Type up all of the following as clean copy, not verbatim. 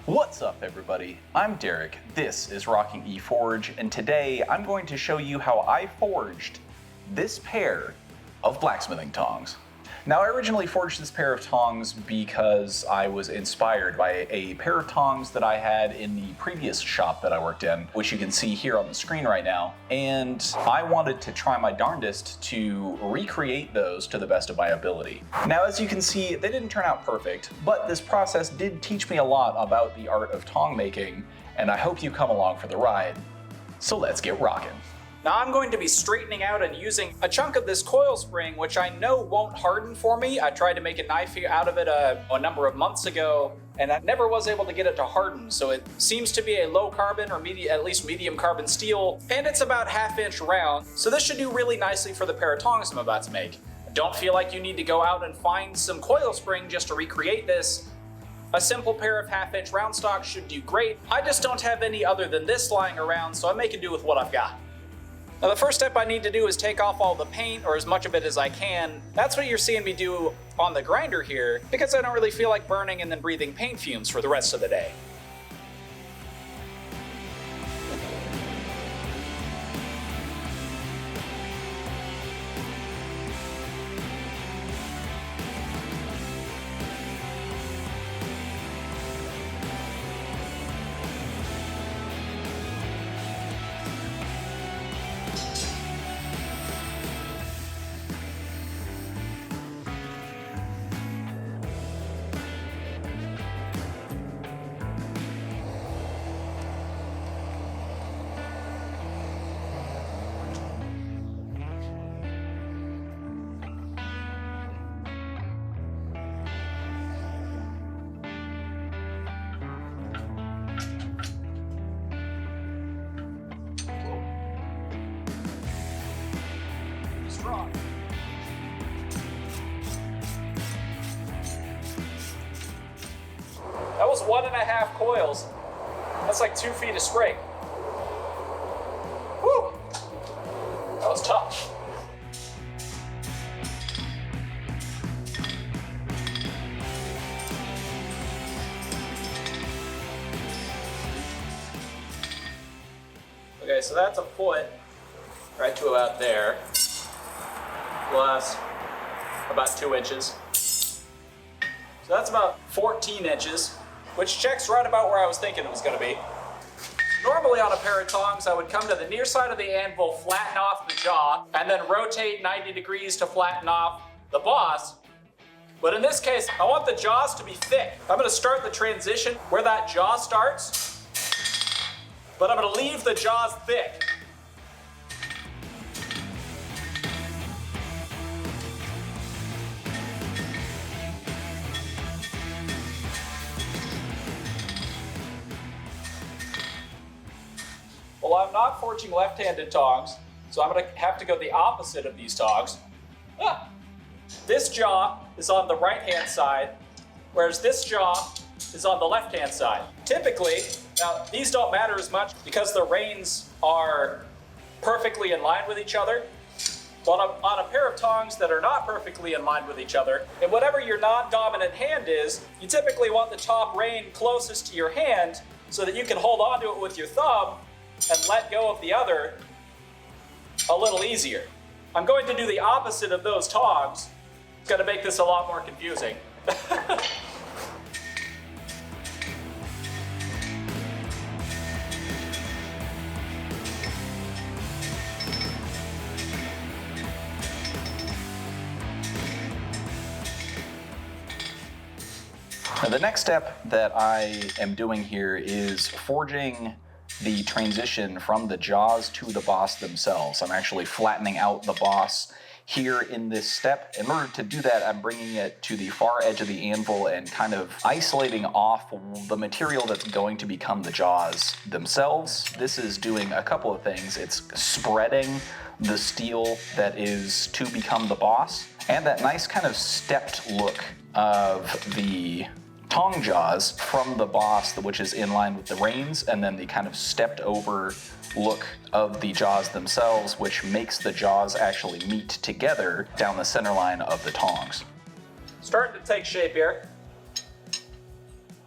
What's up everybody? I'm Derek, this is Rocking E Forge, and today I'm going to show you how I forged this pair of blacksmithing tongs. Now I originally forged this pair of tongs because I was inspired by a pair of tongs that I had in the previous shop that I worked in, which you can see here on the screen right now, and I wanted to try my darndest to recreate those to the best of my ability. Now as you can see, they didn't turn out perfect, but this process did teach me a lot about the art of tong making, and I hope you come along for the ride. So let's get rocking. Now I'm going to be straightening out and using a chunk of this coil spring, which I know won't harden for me. I tried to make a knife out of it a number of months ago, and I never was able to get it to harden. So it seems to be a low carbon or at least medium carbon steel, and it's about 1/2 inch round. So this should do really nicely for the pair of tongs I'm about to make. Don't feel like you need to go out and find some coil spring just to recreate this. A simple pair of 1/2 inch round stock should do great. I just don't have any other than this lying around, so I'm making do with what I've got. Now the first step I need to do is take off all the paint, or as much of it as I can. That's what you're seeing me do on the grinder here, because I don't really feel like burning and then breathing paint fumes for the rest of the day. Strong. That was 1.5 coils. That's like 2 feet of scrape. Whew. That was tough. Okay, so that's a foot right to about there, plus about 2 inches. So that's about 14 inches, which checks right about where I was thinking it was going to be. Normally on a pair of tongs, I would come to the near side of the anvil, flatten off the jaw, and then rotate 90 degrees to flatten off the boss. But in this case, I want the jaws to be thick. I'm going to start the transition where that jaw starts, but I'm going to leave the jaws thick. Well, I'm not forging left-handed tongs, so I'm going to have to go the opposite of these tongs. This jaw is on the right-hand side, whereas this jaw is on the left-hand side. Typically, now these don't matter as much because the reins are perfectly in line with each other. But on a pair of tongs that are not perfectly in line with each other, and whatever your non-dominant hand is, you typically want the top rein closest to your hand so that you can hold onto it with your thumb and let go of the other a little easier. I'm going to do the opposite of those tongs. It's going to make this a lot more confusing. Now, the next step that I am doing here is forging the transition from the jaws to the boss themselves. I'm actually flattening out the boss here in this step. In order to do that, I'm bringing it to the far edge of the anvil and kind of isolating off the material that's going to become the jaws themselves. This is doing a couple of things. It's spreading the steel that is to become the boss, and that nice kind of stepped look of the tong jaws from the boss, which is in line with the reins, and then the kind of stepped over look of the jaws themselves, which makes the jaws actually meet together down the center line of the tongs. Starting to take shape here.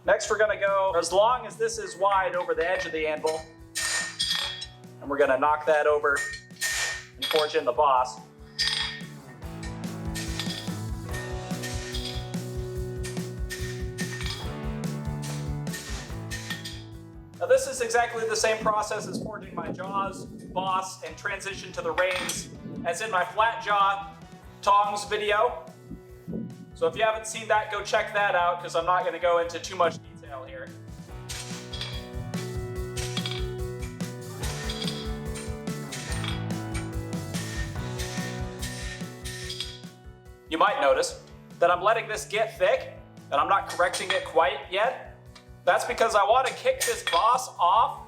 Next we're gonna go as long as this is wide over the edge of the anvil. And we're gonna knock that over and forge in the boss. Now this is exactly the same process as forging my jaws, boss, and transition to the reins as in my flat jaw tongs video. So if you haven't seen that, go check that out because I'm not going to go into too much detail here. You might notice that I'm letting this get thick and I'm not correcting it quite yet. That's because I want to kick this boss off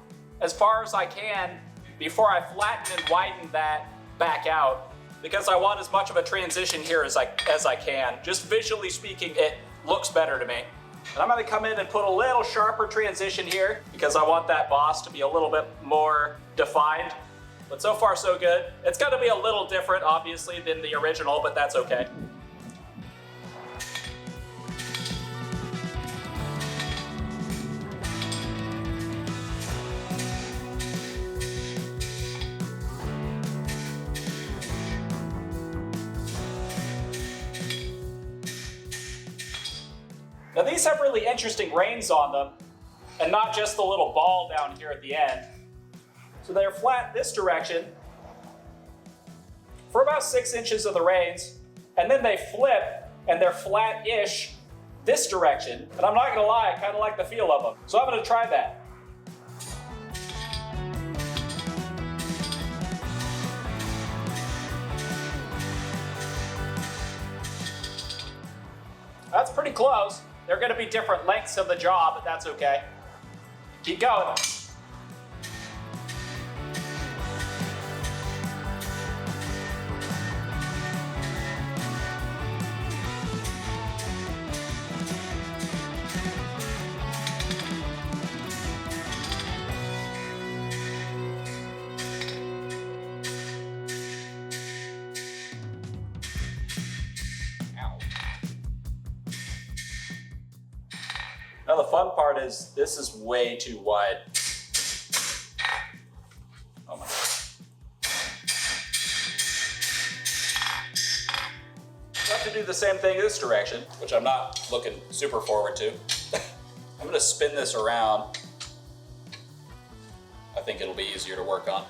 as far as I can before I flatten and widen that back out, because I want as much of a transition here as I can. Just visually speaking, it looks better to me. And I'm going to come in and put a little sharper transition here because I want that boss to be a little bit more defined. But so far so good. It's going to be a little different, obviously, than the original, but that's okay. Now these have really interesting reins on them, and not just the little ball down here at the end. So they're flat this direction for about 6 inches of the reins, and then they flip and they're flat-ish this direction. And I'm not gonna lie, I kinda like the feel of them. So I'm gonna try that. That's pretty close. They're going to be different lengths of the jaw, but that's okay. Keep going. Now the fun part is this is way too wide. Oh my God. I have to do the same thing this direction, which I'm not looking super forward to. I'm gonna spin this around. I think it'll be easier to work on.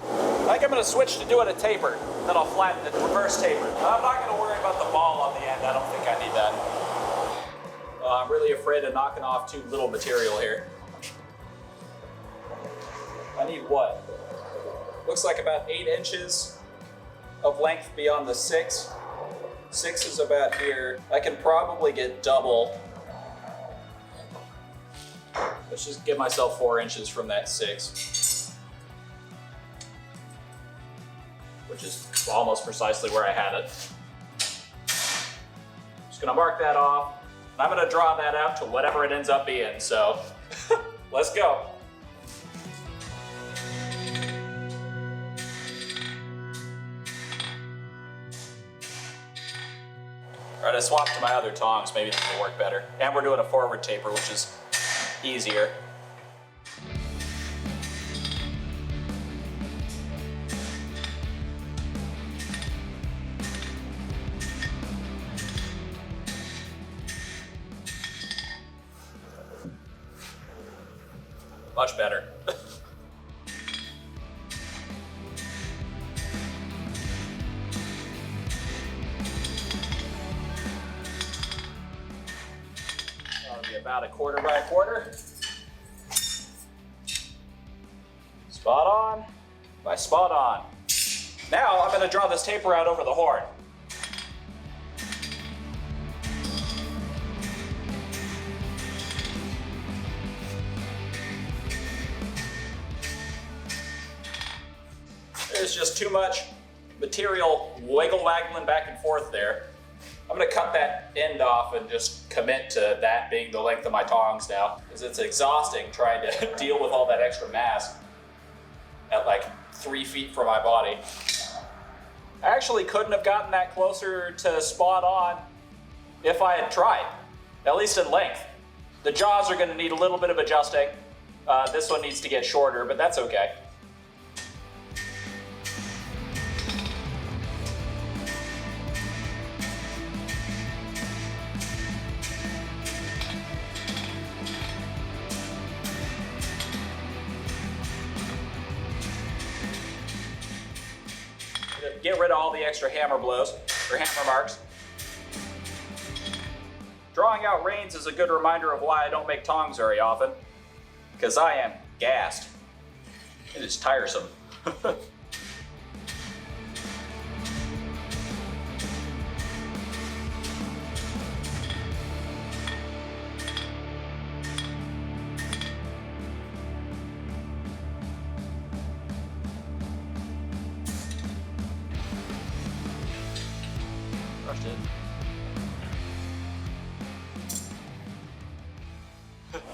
I think I'm gonna switch to doing a taper, then I'll flatten it, reverse taper. I'm not gonna worry about the ball on the end. I don't think I need that. I'm really afraid of knocking off too little material here. I need what? Looks like about 8 inches of length beyond the 6. 6 is about here. I can probably get double. Let's just give myself 4 inches from that 6. Which is almost precisely where I had it. Just gonna mark that off. I'm gonna draw that out to whatever it ends up being, so let's go. All right, I swapped to my other tongs, maybe this will work better. And we're doing a forward taper, which is easier. Much better. That'll be about 1/4 by 1/4. Spot on by spot on. Now I'm going to draw this taper out over the horn. There's just too much material wiggle-waggling back and forth there. I'm gonna cut that end off and just commit to that being the length of my tongs now, because it's exhausting trying to deal with all that extra mass at like 3 feet from my body. I actually couldn't have gotten that closer to spot on if I had tried, at least in length. The jaws are going to need a little bit of adjusting. This one needs to get shorter, but that's okay. Get rid of all the extra hammer blows, or hammer marks. Drawing out reins is a good reminder of why I don't make tongs very often, because I am gassed. It is tiresome. Brushed it.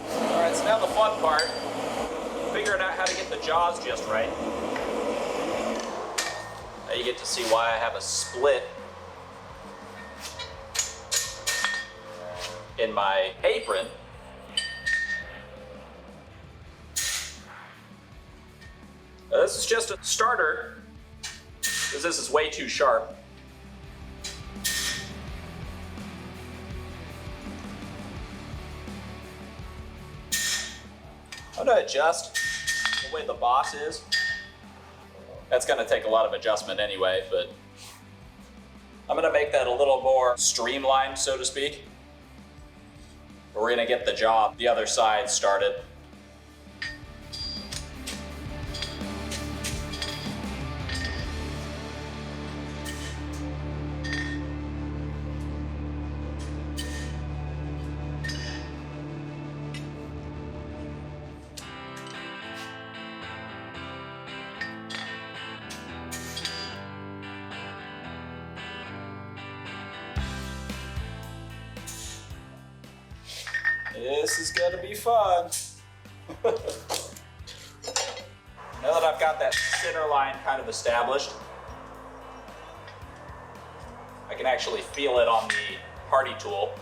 Alright, so now the fun part, figuring out how to get the jaws just right. Now you get to see why I have a split in my apron. Now this is just a starter, because this is way too sharp. I'm going to adjust the way the boss is. That's going to take a lot of adjustment anyway, but I'm going to make that a little more streamlined, so to speak. We're going to get the jaw, the other side started. This is gonna be fun. Now that I've got that center line kind of established, I can actually feel it on the hardy tool.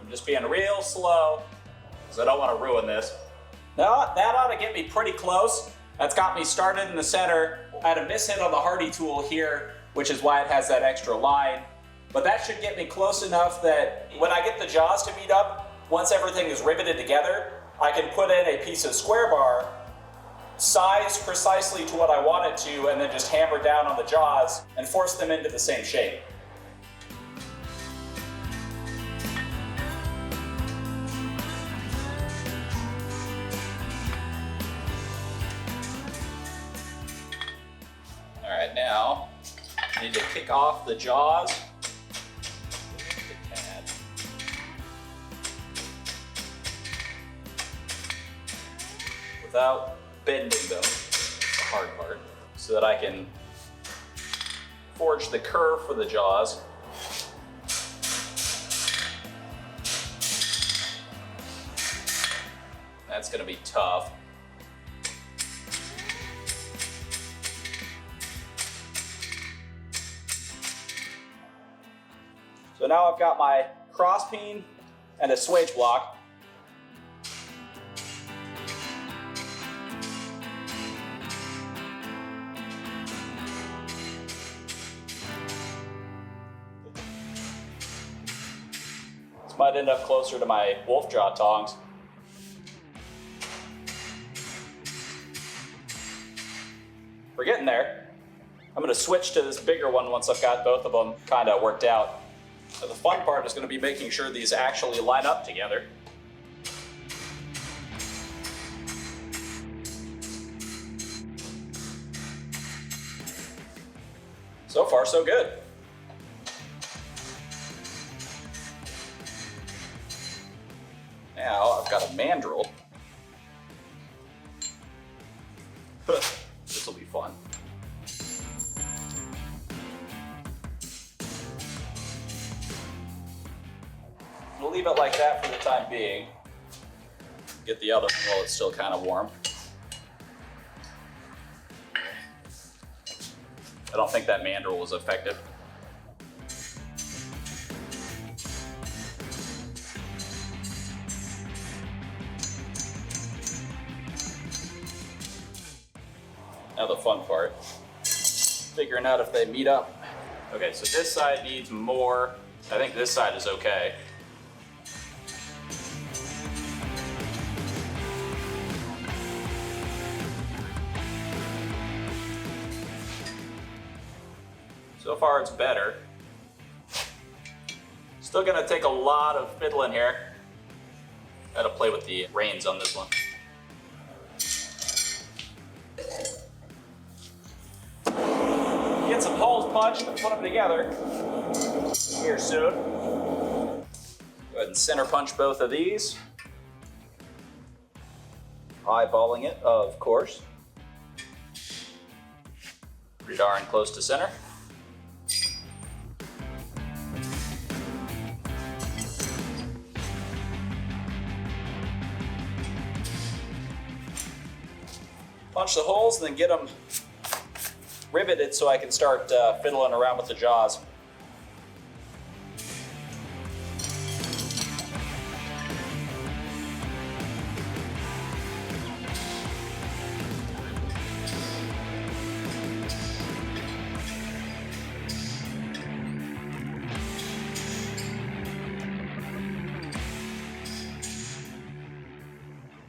I'm just being real slow because I don't want to ruin this. Now, that ought to get me pretty close. That's got me started in the center. I had a mishit on the hardy tool here, which is why it has that extra line. But that should get me close enough that when I get the jaws to meet up, once everything is riveted together, I can put in a piece of square bar, size precisely to what I want it to, and then just hammer down on the jaws and force them into the same shape. All right, now I need to kick off the jaws. Without bending them, that's the hard part, so that I can forge the curve for the jaws. That's going to be tough. So now I've got my cross peen and a swage block. This might end up closer to my wolf jaw tongs. We're getting there. I'm going to switch to this bigger one once I've got both of them kind of worked out. So the fun part is going to be making sure these actually line up together. So far, so good. Now I've got a mandrel. This will be fun. We'll leave it like that for the time being. Get the other one while it's still kind of warm. And don't think that mandrel was effective. Now the fun part, figuring out if they meet up. Okay, so this side needs more. I think this side is okay. So far it's better. Still gonna take a lot of fiddling here. Gotta play with the reins on this one. Get some holes punched and put them together here soon. Go ahead and center punch both of these. Eyeballing it, of course. Pretty darn close to center. Punch the holes and then get them riveted so I can start fiddling around with the jaws.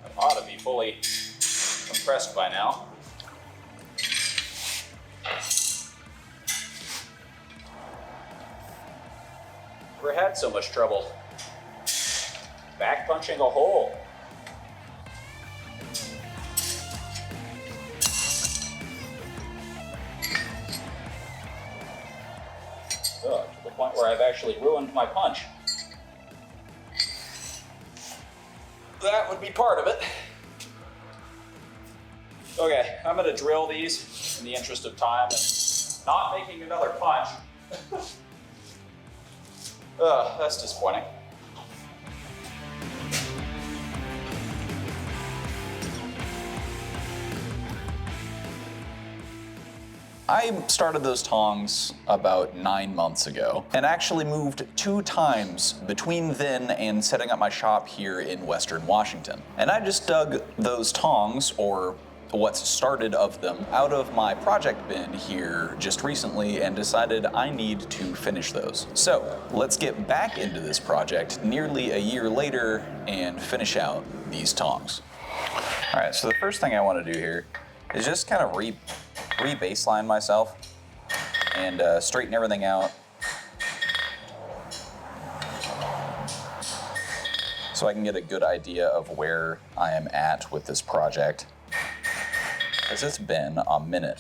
I ought to be fully compressed by now. Never had so much trouble back punching a hole. To the point where I've actually ruined my punch. That would be part of it. Okay, I'm gonna drill these in the interest of time and not making another punch. That's disappointing. I started those tongs about 9 months ago and actually moved 2 times between then and setting up my shop here in Western Washington. And I just dug those tongs, or what's started of them, out of my project bin here just recently and decided I need to finish those. So let's get back into this project nearly a year later and finish out these tongs. All right, so the first thing I want to do here is just kind of re-baseline myself and straighten everything out so I can get a good idea of where I am at with this project, because it's been a minute.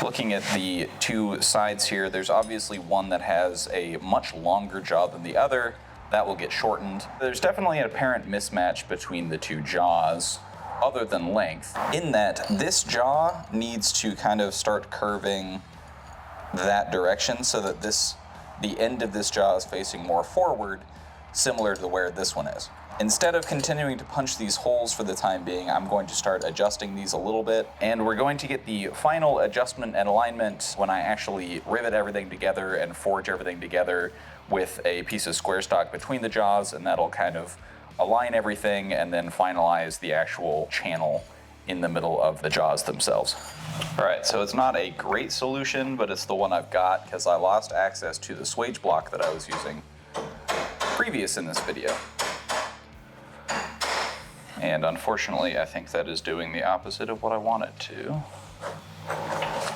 Looking at the 2 sides here, there's obviously one that has a much longer jaw than the other. That will get shortened. There's definitely an apparent mismatch between the 2 jaws, other than length, in that this jaw needs to kind of start curving that direction so that the end of this jaw is facing more forward, similar to where this one is. Instead of continuing to punch these holes for the time being, I'm going to start adjusting these a little bit, and we're going to get the final adjustment and alignment when I actually rivet everything together and forge everything together with a piece of square stock between the jaws, and that'll kind of align everything and then finalize the actual channel in the middle of the jaws themselves. All right, so it's not a great solution, but it's the one I've got because I lost access to the swage block that I was using previous in this video. And unfortunately, I think that is doing the opposite of what I want it to.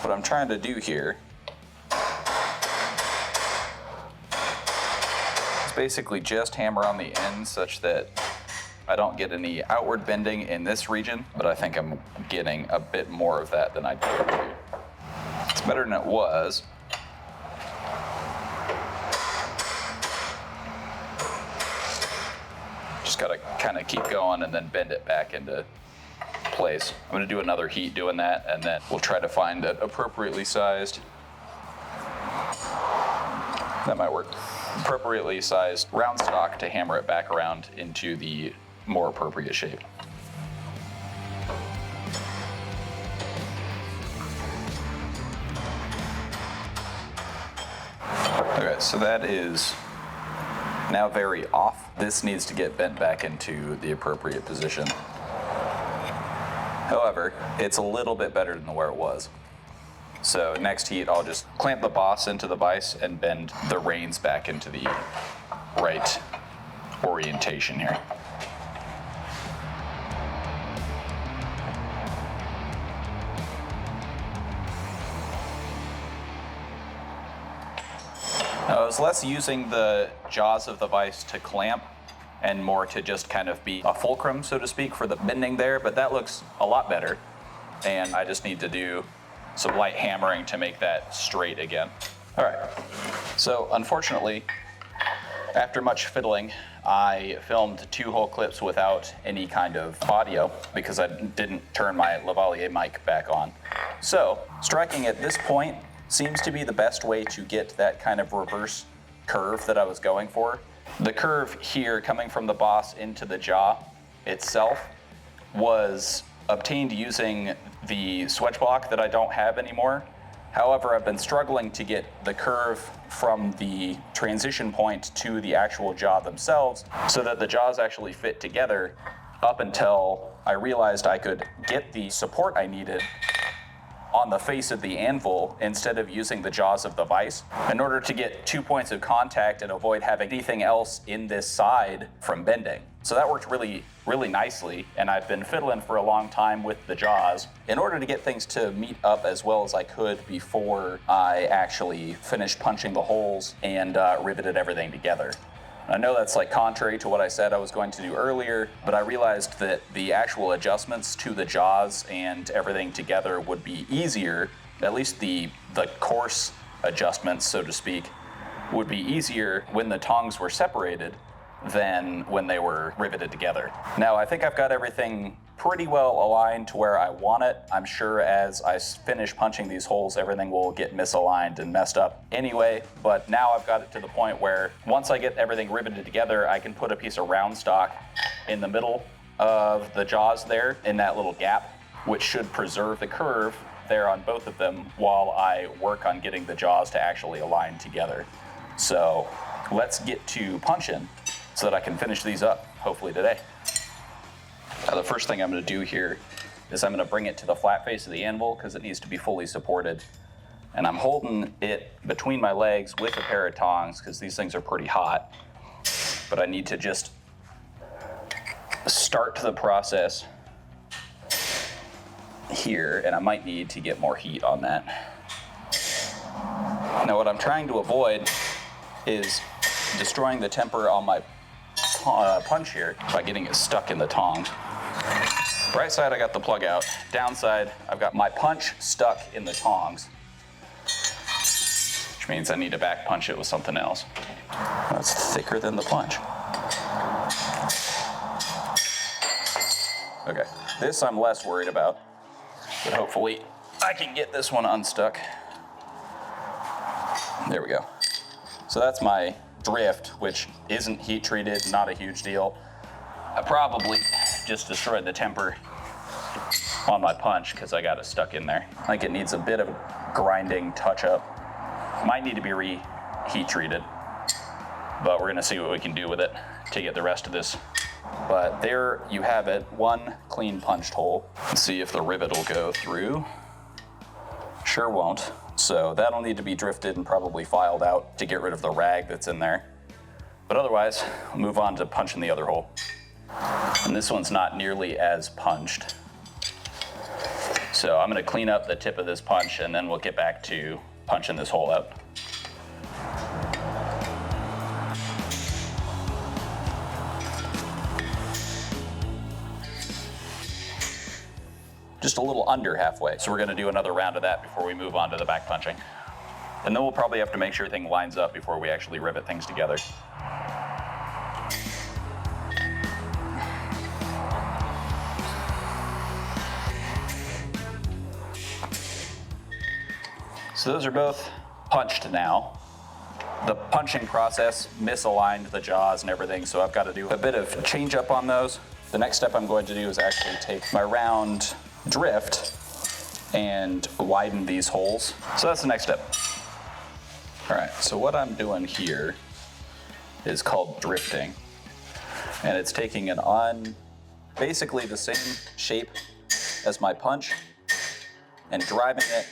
What I'm trying to do here is basically just hammer on the end such that I don't get any outward bending in this region, but I think I'm getting a bit more of that than I did here. It's better than it was. Just gotta kind of keep going and then bend it back into place. I'm gonna do another heat doing that, and then we'll try to find it appropriately sized. That might work. appropriately sized round stock to hammer it back around into the more appropriate shape. Okay, so that is now very off. This needs to get bent back into the appropriate position. However, it's a little bit better than where it was. So next heat, I'll just clamp the boss into the vise and bend the reins back into the right orientation here. Now, I was less using the jaws of the vise to clamp and more to just kind of be a fulcrum, so to speak, for the bending there, but that looks a lot better. And I just need to do some light hammering to make that straight again. All right, so unfortunately, after much fiddling, I filmed 2 whole clips without any kind of audio because I didn't turn my lavalier mic back on. So striking at this point seems to be the best way to get that kind of reverse curve that I was going for. The curve here coming from the boss into the jaw itself was obtained using the swedge block that I don't have anymore. However, I've been struggling to get the curve from the transition point to the actual jaw themselves so that the jaws actually fit together up until I realized I could get the support I needed on the face of the anvil instead of using the jaws of the vise in order to get 2 points of contact and avoid having anything else in this side from bending. So that worked really, really nicely, and I've been fiddling for a long time with the jaws in order to get things to meet up as well as I could before I actually finished punching the holes and riveted everything together. I know that's like contrary to what I said I was going to do earlier, but I realized that the actual adjustments to the jaws and everything together would be easier, at least the coarse adjustments, so to speak, would be easier when the tongs were separated than when they were riveted together. Now, I think I've got everything pretty well aligned to where I want it. I'm sure as I finish punching these holes, everything will get misaligned and messed up anyway, but now I've got it to the point where once I get everything riveted together, I can put a piece of round stock in the middle of the jaws there in that little gap, which should preserve the curve there on both of them while I work on getting the jaws to actually align together. So let's get to punching so that I can finish these up, hopefully today. Now, the first thing I'm going to do here is I'm going to bring it to the flat face of the anvil because it needs to be fully supported. And I'm holding it between my legs with a pair of tongs because these things are pretty hot. But I need to just start the process here, and I might need to get more heat on that. Now, what I'm trying to avoid is destroying the temper on my punch here by getting it stuck in the tongs. Right side, I got the plug out. Downside, I've got my punch stuck in the tongs, which means I need to back punch it with something else. That's thicker than the punch. Okay, this I'm less worried about, but hopefully I can get this one unstuck. There we go. So that's my drift, which isn't heat treated, not a huge deal. I probably just destroyed the temper on my punch because I got it stuck in there. I think it needs a bit of grinding touch up. Might need to be heat treated, but we're gonna see what we can do with it to get the rest of this. But there you have it, one clean punched hole. Let's see if the rivet will go through. Sure won't. So that'll need to be drifted and probably filed out to get rid of the rag that's in there. But otherwise, we'll move on to punching the other hole. And this one's not nearly as punched. So I'm gonna clean up the tip of this punch and then we'll get back to punching this hole out. Just a little under halfway. So we're gonna do another round of that before we move on to the back punching. And then we'll probably have to make sure everything lines up before we actually rivet things together. So those are both punched now. the punching process misaligned the jaws and everything, so I've got to do a bit of change up on those. The next step I'm going to do is actually take my round drift and widen these holes. So that's the next step. All right, so what I'm doing here is called drifting. And it's taking basically the same shape as my punch and driving it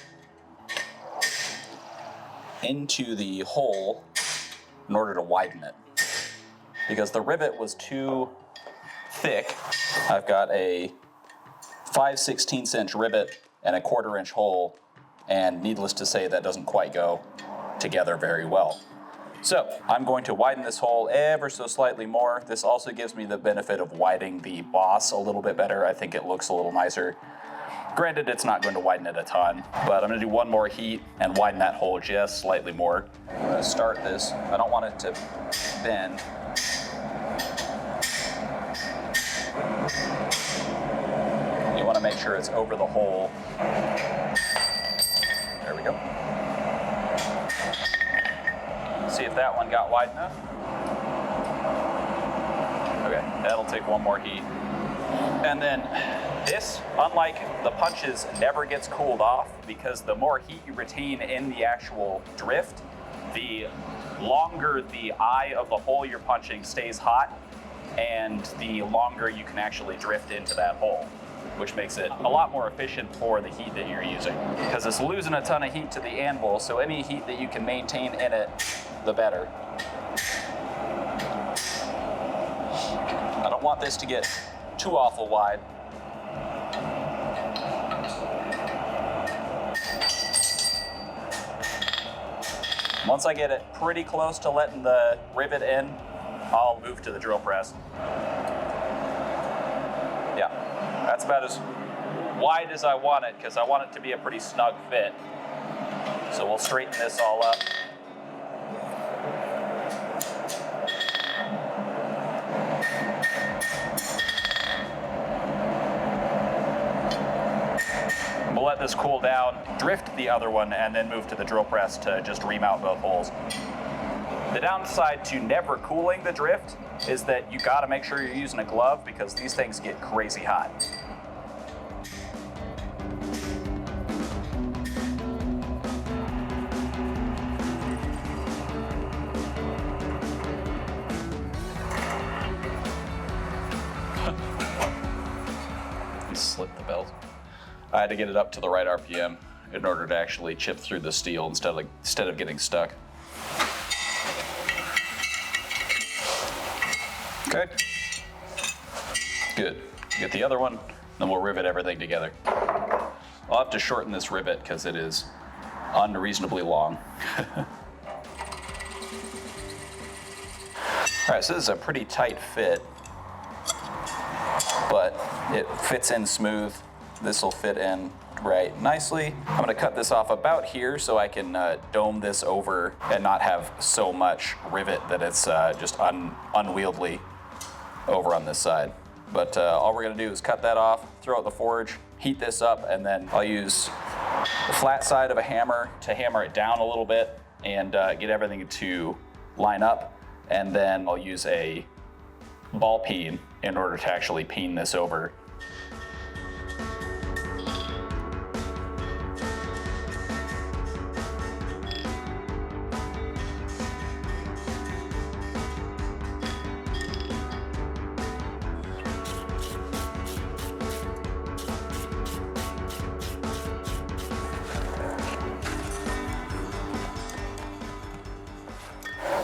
into the hole in order to widen it. Because the rivet was too thick, I've got a 5/16 inch rivet and a 1/4 inch hole, and needless to say, that doesn't quite go together very well. So I'm going to widen this hole ever so slightly more. This also gives me the benefit of widening the boss a little bit better. I think it looks a little nicer. Granted, it's not going to widen it a ton, but I'm going to do one more heat and widen that hole just slightly more. I'm going to start this. I don't want it to bend. You want to make sure it's over the hole. There we go. See if that one got wide enough. Okay, that'll take one more heat. And then this, unlike the punches, never gets cooled off, because the more heat you retain in the actual drift, the longer the eye of the hole you're punching stays hot, and the longer you can actually drift into that hole, which makes it a lot more efficient for the heat that you're using. Because it's losing a ton of heat to the anvil, so any heat that you can maintain in it, the better. I don't want this to get too awful wide. Once I get it pretty close to letting the rivet in, I'll move to the drill press. Yeah, that's about as wide as I want it, because I want it to be a pretty snug fit. So we'll straighten this all up. We'll let this cool down, drift the other one, and then move to the drill press to just remount both holes. The downside to never cooling the drift is that you gotta make sure you're using a glove, because these things get crazy hot. Slip the belt. I had to get it up to the right RPM in order to actually chip through the steel instead of getting stuck. Okay. Good. Get the other one, then we'll rivet everything together. I'll have to shorten this rivet because it is unreasonably long. All right, so this is a pretty tight fit, but it fits in smooth. This will fit in right nicely. I'm gonna cut this off about here so I can dome this over and not have so much rivet that it's just unwieldy over on this side. But all we're gonna do is cut that off, throw out the forge, heat this up, and then I'll use the flat side of a hammer to hammer it down a little bit and get everything to line up. And then I'll use a ball peen in order to actually peen this over.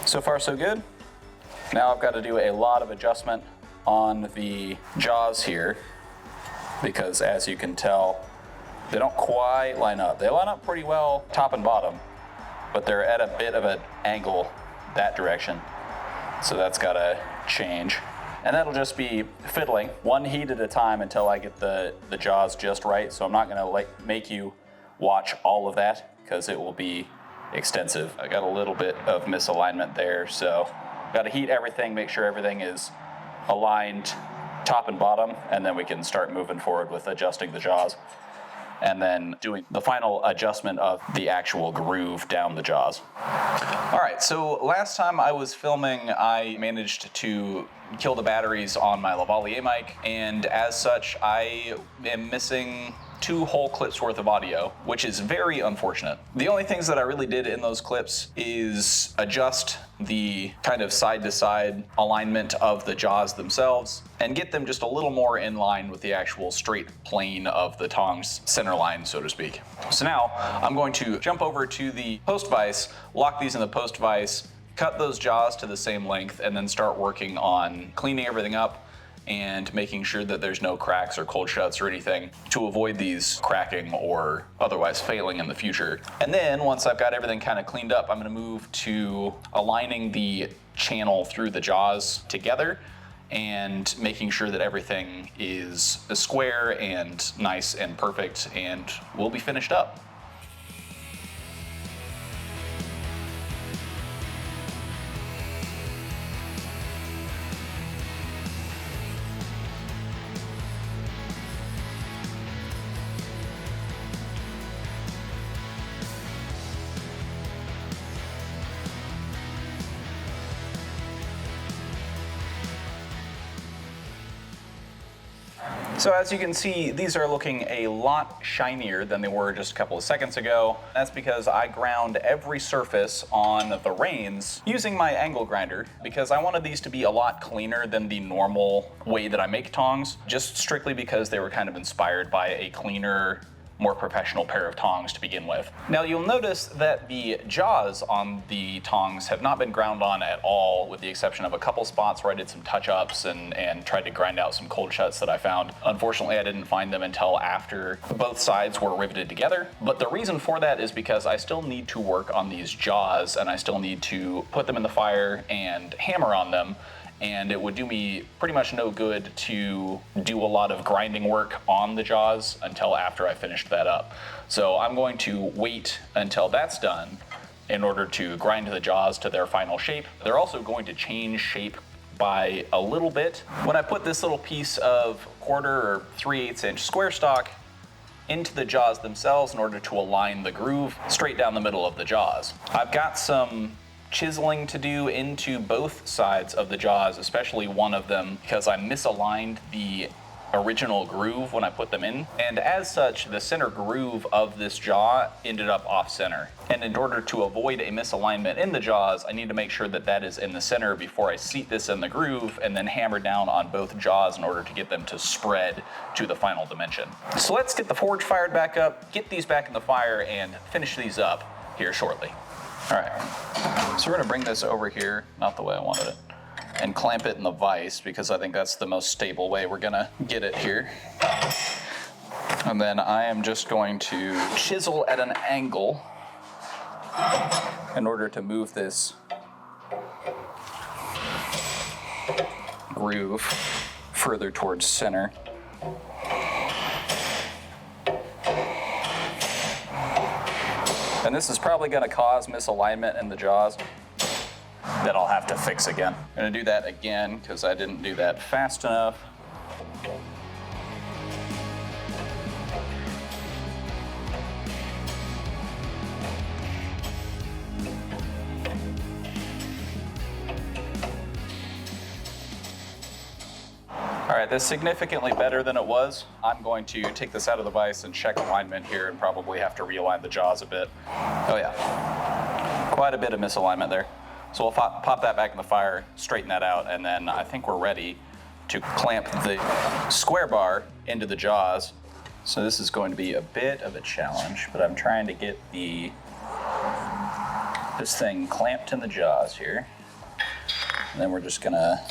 So far, so good. Now I've got to do a lot of adjustment on the jaws here, because as you can tell, they don't quite line up. They line up pretty well top and bottom, but they're at a bit of an angle that direction. So that's got to change. And that'll just be fiddling one heat at a time until I get the jaws just right. So I'm not going to make you watch all of that, because it will be extensive. I got a little bit of misalignment there, so got to heat everything, make sure everything is aligned top and bottom, and then we can start moving forward with adjusting the jaws. and then doing the final adjustment of the actual groove down the jaws. All right, so last time I was filming, I managed to kill the batteries on my lavalier mic, and as such, I am missing 2 whole clips worth of audio, which is very unfortunate. The only things that I really did in those clips is adjust the kind of side-to-side alignment of the jaws themselves and get them just a little more in line with the actual straight plane of the Tongs center line, so to speak. So now I'm going to jump over to the post vise, lock these in the post vise, cut those jaws to the same length, and then start working on cleaning everything up and making sure that there's no cracks or cold shuts or anything to avoid these cracking or otherwise failing in the future. And then once I've got everything kind of cleaned up, I'm going to move to aligning the channel through the jaws together and making sure that everything is square and nice and perfect, and we'll be finished up. So as you can see, these are looking a lot shinier than they were just a couple of seconds ago. That's because I ground every surface on the reins using my angle grinder, because I wanted these to be a lot cleaner than the normal way that I make tongs, just strictly because they were kind of inspired by a cleaner, more professional pair of tongs to begin with. Now you'll notice that the jaws on the tongs have not been ground on at all, with the exception of a couple spots where I did some touch-ups and tried to grind out some cold shuts that I found. Unfortunately, I didn't find them until after both sides were riveted together, but the reason for that is because I still need to work on these jaws, and I still need to put them in the fire and hammer on them. And it would do me pretty much no good to do a lot of grinding work on the jaws until after I finished that up. So I'm going to wait until that's done in order to grind the jaws to their final shape. They're also going to change shape by a little bit. When I put this little piece of 1/4 or 3/8 inch square stock into the jaws themselves in order to align the groove straight down the middle of the jaws, I've got some chiseling to do into both sides of the jaws, especially one of them, because I misaligned the original groove when I put them in, and as such the center groove of this jaw ended up off center. And in order to avoid a misalignment in the jaws, I need to make sure that that is in the center before I seat this in the groove and then hammer down on both jaws in order to get them to spread to the final dimension. So let's get the forge fired back up, get these back in the fire, and finish these up here shortly. All right, so we're gonna bring this over here, not the way I wanted it, and clamp it in the vise, because I think that's the most stable way we're gonna get it here. And then I am just going to chisel at an angle in order to move this groove further towards center. And this is probably going to cause misalignment in the jaws that I'll have to fix again. I'm going to do that again because I didn't do that fast enough. All right, that's significantly better than it was. I'm going to take this out of the vise and check alignment here and probably have to realign the jaws a bit. Oh yeah, quite a bit of misalignment there. So we'll pop that back in the fire, straighten that out, and then I think we're ready to clamp the square bar into the jaws. So this is going to be a bit of a challenge, but I'm trying to get this thing clamped in the jaws here. And then we're just gonna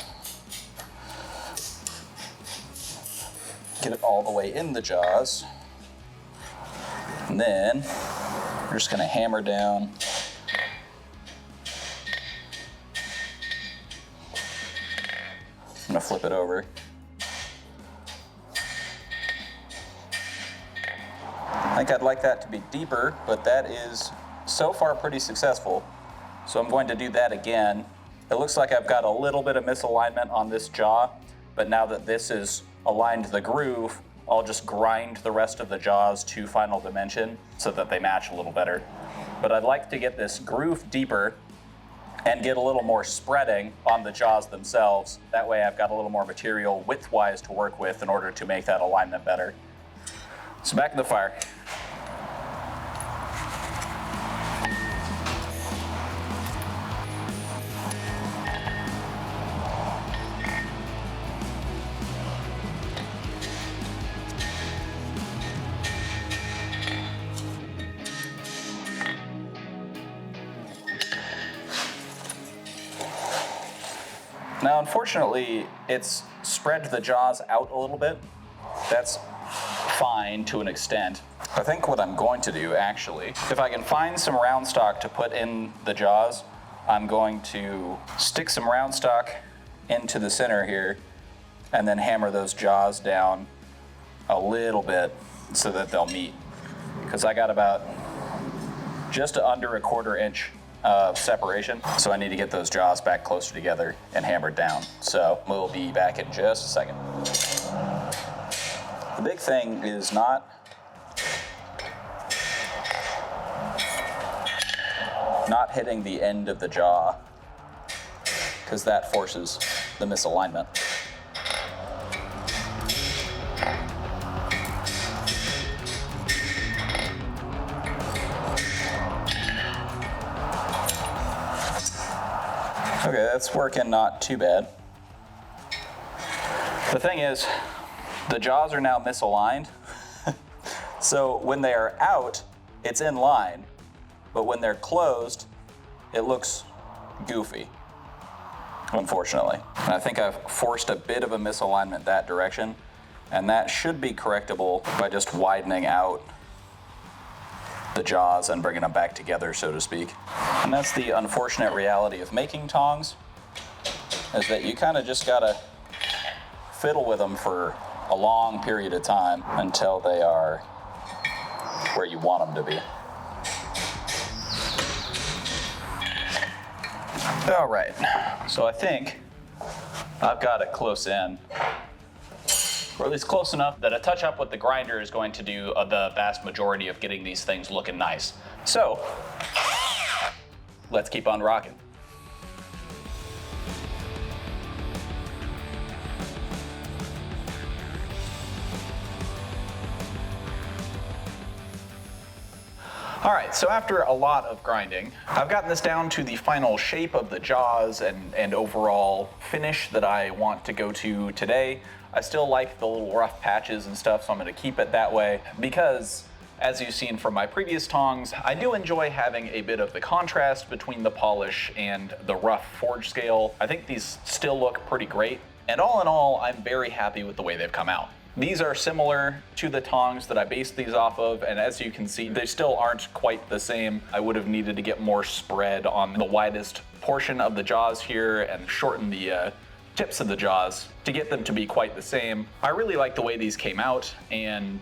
get it all the way in the jaws. And then we're just gonna hammer down I'm gonna flip it over. I think I'd like that to be deeper, but that is so far pretty successful. So I'm going to do that again. It looks like I've got a little bit of misalignment on this jaw, but now that this is aligned to the groove, I'll just grind the rest of the jaws to final dimension so that they match a little better. But I'd like to get this groove deeper and get a little more spreading on the jaws themselves. That way I've got a little more material width-wise to work with in order to make that alignment better. So back in the fire. Now, unfortunately, it's spread the jaws out a little bit. That's fine to an extent. I think what I'm going to do, actually, if I can find some round stock to put in the jaws, I'm going to stick some round stock into the center here and then hammer those jaws down a little bit so that they'll meet. Because I got about just under a 1/4 inch of separation, so I need to get those jaws back closer together and hammered down. So we'll be back in just a second. The big thing is not hitting the end of the jaw, because that forces the misalignment. Okay, that's working not too bad. The thing is, the jaws are now misaligned. So when they are out, it's in line, but when they're closed, it looks goofy, unfortunately. And I think I've forced a bit of a misalignment that direction, and that should be correctable by just widening out the jaws and bringing them back together, so to speak. And that's the unfortunate reality of making tongs, is that you kind of just gotta fiddle with them for a long period of time until they are where you want them to be. All right, so I think I've got it close in, or at least close enough that a touch up with the grinder is going to do the vast majority of getting these things looking nice. So let's keep on rocking. All right, so after a lot of grinding, I've gotten this down to the final shape of the jaws and overall finish that I want to go to today. I still like the little rough patches and stuff, so I'm going to keep it that way because, as you've seen from my previous tongs, I do enjoy having a bit of the contrast between the polish and the rough forge scale. I think these still look pretty great, and all in all, I'm very happy with the way they've come out. These are similar to the tongs that I based these off of, and as you can see, they still aren't quite the same. I would have needed to get more spread on the widest portion of the jaws here and shorten the tips of the jaws to get them to be quite the same. I really like the way these came out, and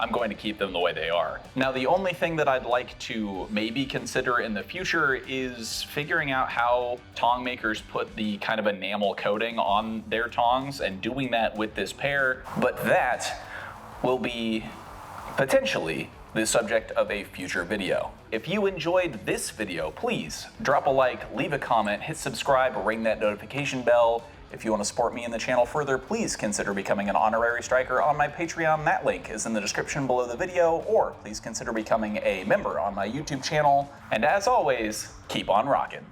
I'm going to keep them the way they are. Now, the only thing that I'd like to maybe consider in the future is figuring out how tong makers put the kind of enamel coating on their tongs and doing that with this pair, but that will be potentially the subject of a future video. If you enjoyed this video, please drop a like, leave a comment, hit subscribe, ring that notification bell. If you want to support me and the channel further, please consider becoming an honorary striker on my Patreon. That link is in the description below the video, or please consider becoming a member on my YouTube channel. And as always, keep on rocking.